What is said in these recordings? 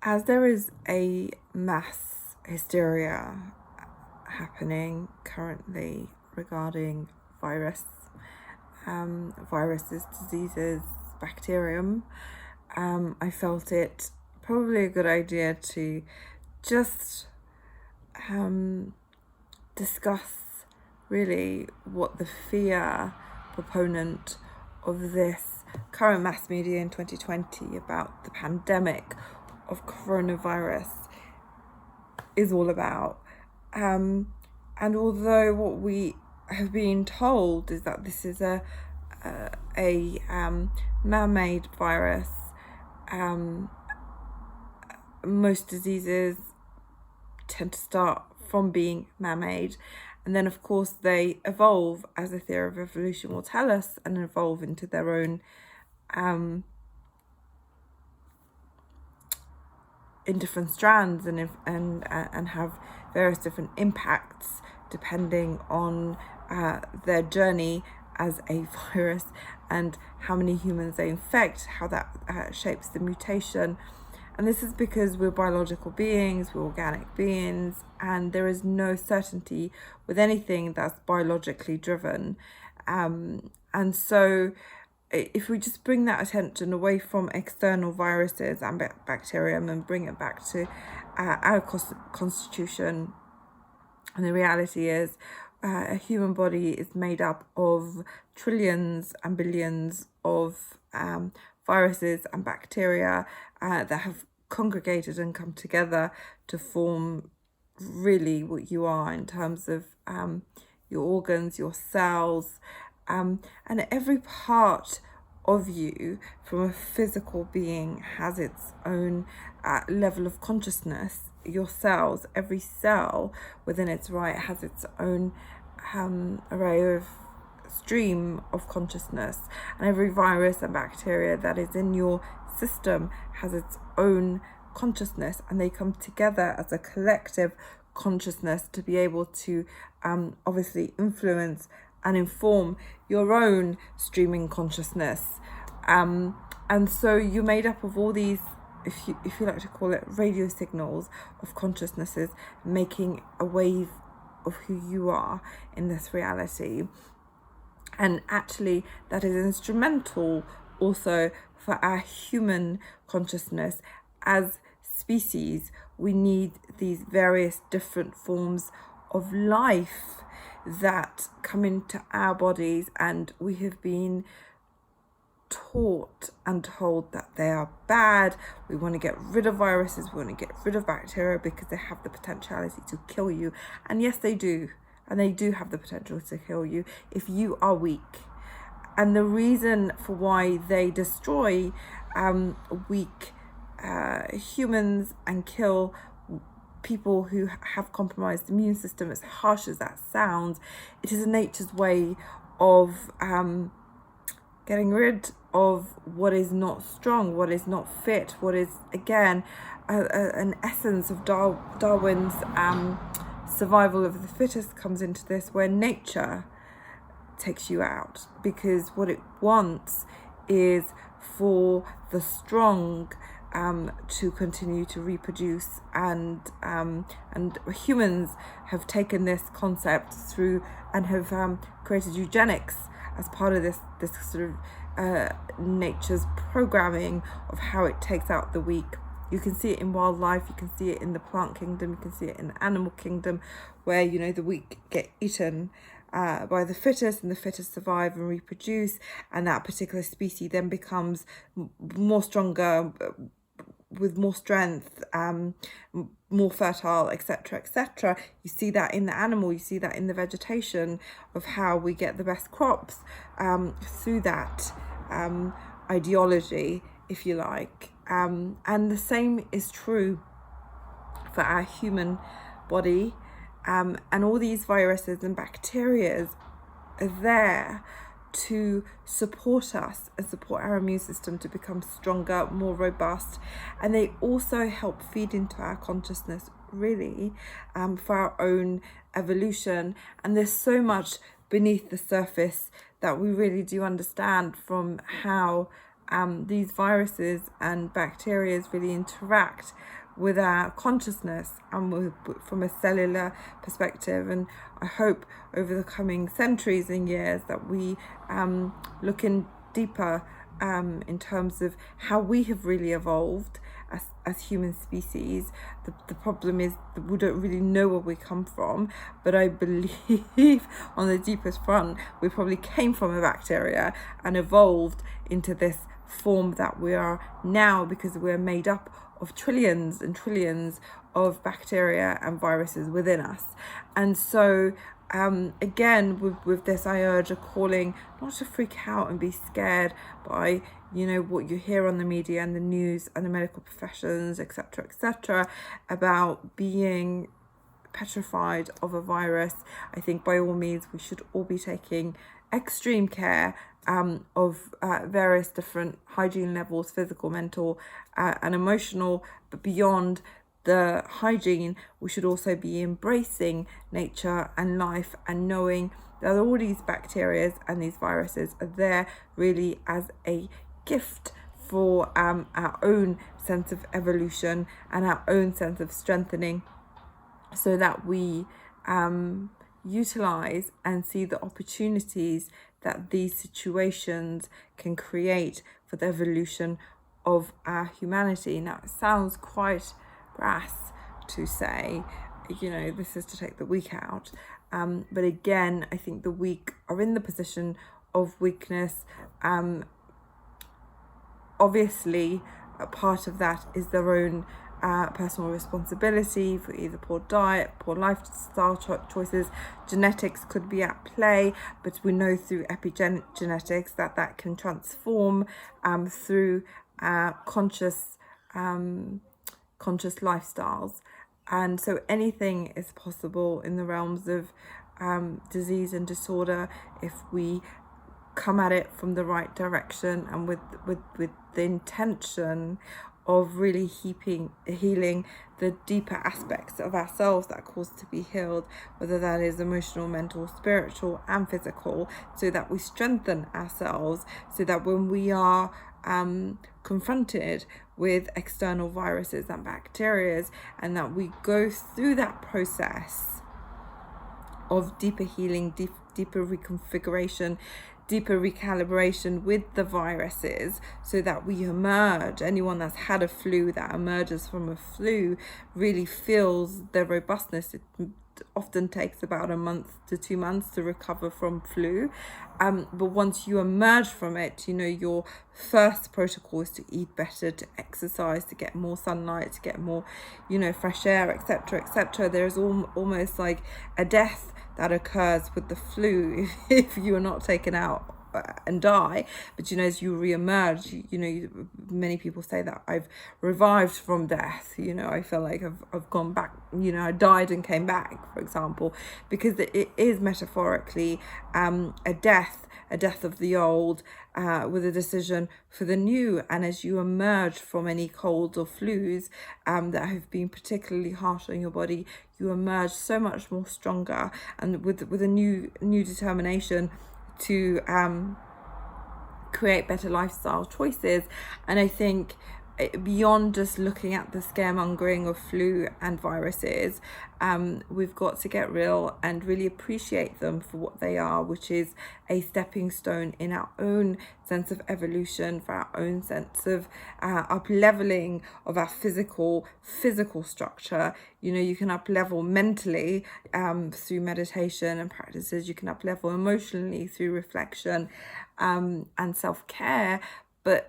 As there is a mass hysteria happening currently regarding viruses, diseases, bacterium, I felt it probably a good idea to just discuss really what the fear proponent of this current mass media in 2020 about the pandemic of coronavirus is all about. And although what we have been told is that this is a man-made virus, most diseases tend to start from being man-made, and then of course they evolve, as the theory of evolution will tell us, and evolve into their own in different strands and have various different impacts depending on their journey as a virus and how many humans they infect, how that shapes the mutation. And this is because we're biological beings, we're organic beings, and there is no certainty with anything that's biologically driven. And so if we just bring that attention away from external viruses and bacterium and bring it back to our constitution, and the reality is a human body is made up of trillions and billions of viruses and bacteria that have congregated and come together to form really what you are in terms of your organs, your cells, and every part of you from a physical being has its own level of consciousness. Your cells, every cell within its right has its own array of stream of consciousness, and every virus and bacteria that is in your system has its own consciousness, and they come together as a collective consciousness to be able to obviously influence and inform your own streaming consciousness. And so you're made up of all these, if you like to call it, radio signals of consciousnesses making a wave of who you are in this reality. And actually that is instrumental also for our human consciousness. As species, we need these various different forms of life that come into our bodies, and we have been taught and told that they are bad. We want to get rid of viruses, we want to get rid of bacteria because they have the potentiality to kill you. And yes, they do. And they do have the potential to kill you if you are weak. And the reason for why they destroy weak humans and kill people who have compromised immune system, as harsh as that sounds, it is nature's way of getting rid of what is not strong, what is not fit, what is, again, an essence of Darwin's survival of the fittest comes into this, where nature takes you out, because what it wants is for the strong to continue to reproduce, and humans have taken this concept through and have created eugenics as part of this sort of nature's programming of how it takes out the weak. You can see it in wildlife, you can see it in the plant kingdom, you can see it in the animal kingdom, where, you know, the weak get eaten by the fittest, and the fittest survive and reproduce, and that particular species then becomes more stronger, with more strength, more fertile, etc., etc. You see that in the animal, you see that in the vegetation of how we get the best crops through that ideology, if you like. And the same is true for our human body, and all these viruses and bacteria are there to support us and support our immune system to become stronger, more robust, and they also help feed into our consciousness, really, for our own evolution. And there's so much beneath the surface that we really do understand from how these viruses and bacteria really interact with our consciousness and from a cellular perspective. And I hope over the coming centuries and years that we look in deeper in terms of how we have really evolved as human species. The problem is that we don't really know where we come from, but I believe on the deepest front we probably came from a bacteria and evolved into this form that we are now, because we're made up of trillions and trillions of bacteria and viruses within us. And so again, with this, I urge a calling not to freak out and be scared by, what you hear on the media and the news and the medical professions, etc., about being petrified of a virus. I think by all means we should all be taking extreme care of various different hygiene levels, physical, mental, and emotional. But beyond the hygiene, we should also be embracing nature and life and knowing that all these bacteria and these viruses are there really as a gift for our own sense of evolution and our own sense of strengthening, so that we utilize and see the opportunities that these situations can create for the evolution of our humanity. Now, it sounds quite brass to say, this is to take the weak out. But again, I think the weak are in the position of weakness. Obviously, a part of that is their own personal responsibility for either poor diet, poor lifestyle choices. Genetics could be at play, but we know through epigenetics that can transform through conscious lifestyles. And so anything is possible in the realms of disease and disorder if we come at it from the right direction and with the intention of really healing the deeper aspects of ourselves that cause to be healed, whether that is emotional, mental, spiritual, and physical, so that we strengthen ourselves, so that when we are confronted with external viruses and bacteria, and that we go through that process of deeper healing, deeper reconfiguration, deeper recalibration with the viruses, so that we emerge, anyone that's had a flu that emerges from a flu really feels their robustness. It often takes about a month to 2 months to recover from flu, but once you emerge from it, your first protocol is to eat better, to exercise, to get more sunlight, to get more fresh air, etc. There's almost like a death that occurs with the flu if you are not taken out and die. But as you re-emerge, many people say that I've revived from death. I feel like I've gone back, I died and came back, for example, because it is metaphorically a death of the old with a decision for the new. And as you emerge from any colds or flus that have been particularly harsh on your body, you emerge so much more stronger and with a new determination to create better lifestyle choices. And I think beyond just looking at the scaremongering of flu and viruses, we've got to get real and really appreciate them for what they are, which is a stepping stone in our own sense of evolution, for our own sense of up-leveling of our physical structure. You can up-level mentally through meditation and practices. You can up-level emotionally through reflection and self-care. But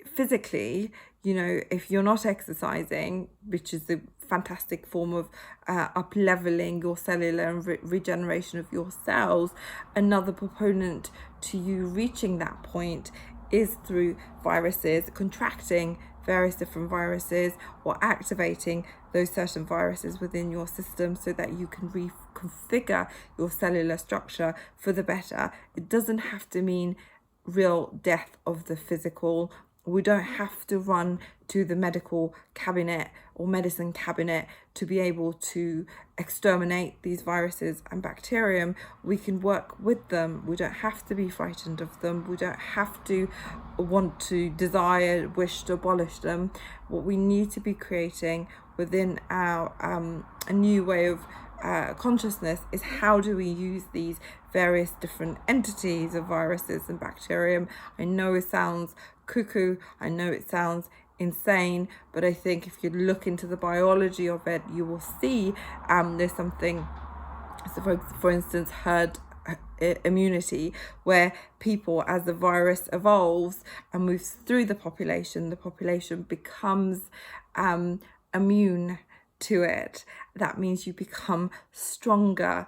physically, if you're not exercising, which is the fantastic form of up-leveling your cellular and regeneration of your cells, another proponent to you reaching that point is through viruses, contracting various different viruses or activating those certain viruses within your system, so that you can reconfigure your cellular structure for the better. It doesn't have to mean real death of the physical We don't have to run to the medical cabinet or medicine cabinet to be able to exterminate these viruses and bacterium. We can work with them. We don't have to be frightened of them. We don't have to want to desire, wish to abolish them. What we need to be creating within our a new way of consciousness is how do we use these various different entities of viruses and bacterium. I know it sounds cuckoo, I know it sounds insane, but I think if you look into the biology of it, you will see there's something, so for instance, herd immunity, where people, as the virus evolves and moves through the population becomes immune to it. That means you become stronger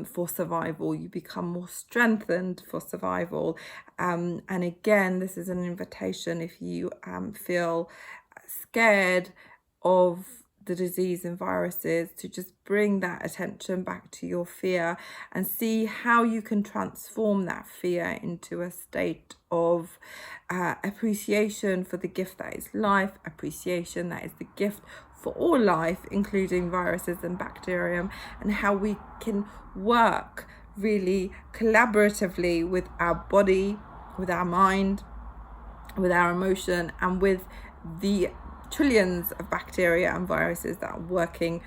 for survival, you become more strengthened for survival. And again, this is an invitation, if you feel scared of the disease and viruses, to just bring that attention back to your fear and see how you can transform that fear into a state of appreciation for the gift that is life, appreciation that is the gift for all life, including viruses and bacterium, and how we can work really collaboratively with our body, with our mind, with our emotion, and with the trillions of bacteria and viruses that are working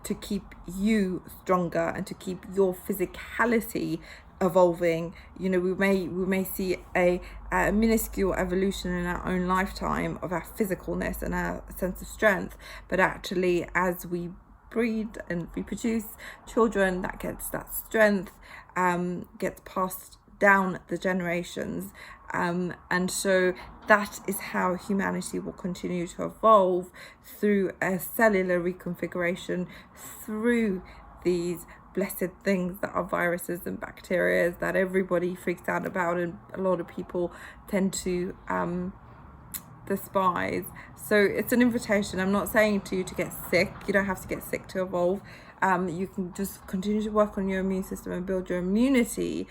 to keep you stronger and to keep your physicality evolving. You know, we may see a minuscule evolution in our own lifetime of our physicalness and our sense of strength, but actually as we breed and reproduce children, that strength gets passed down the generations, and so that is how humanity will continue to evolve, through a cellular reconfiguration, through these blessed things that are viruses and bacteria that everybody freaks out about and a lot of people tend to despise. So it's an invitation. I'm not saying to you to get sick. You don't have to get sick to evolve. You can just continue to work on your immune system and build your immunity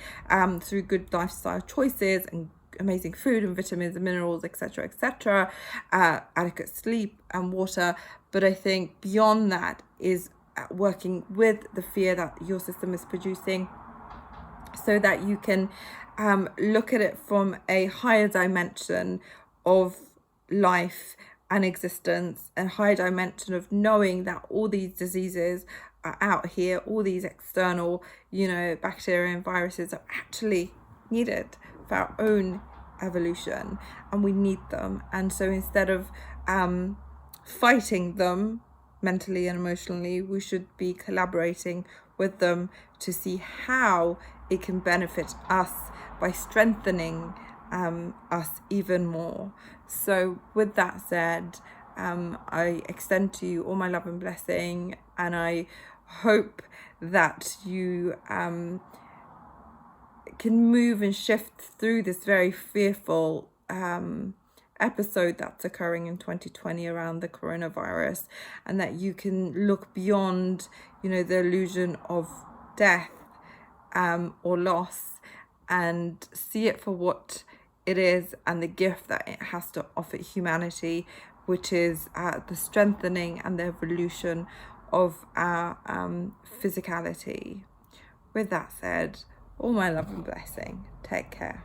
through good lifestyle choices and amazing food and vitamins and minerals, etc., adequate sleep and water. But I think beyond that is working with the fear that your system is producing, so that you can look at it from a higher dimension of life and existence, and higher dimension of knowing that all these diseases are out here, all these external, bacteria and viruses are actually needed for our own evolution, and we need them. And so instead of fighting them mentally and emotionally, we should be collaborating with them to see how it can benefit us by strengthening us even more. So with that said, I extend to you all my love and blessing, and I hope that you can move and shift through this very fearful episode that's occurring in 2020 around the coronavirus, and that you can look beyond, the illusion of death or loss, and see it for what it is and the gift that it has to offer humanity, which is the strengthening and the evolution of our physicality. With that said, all my love and blessing. Take care.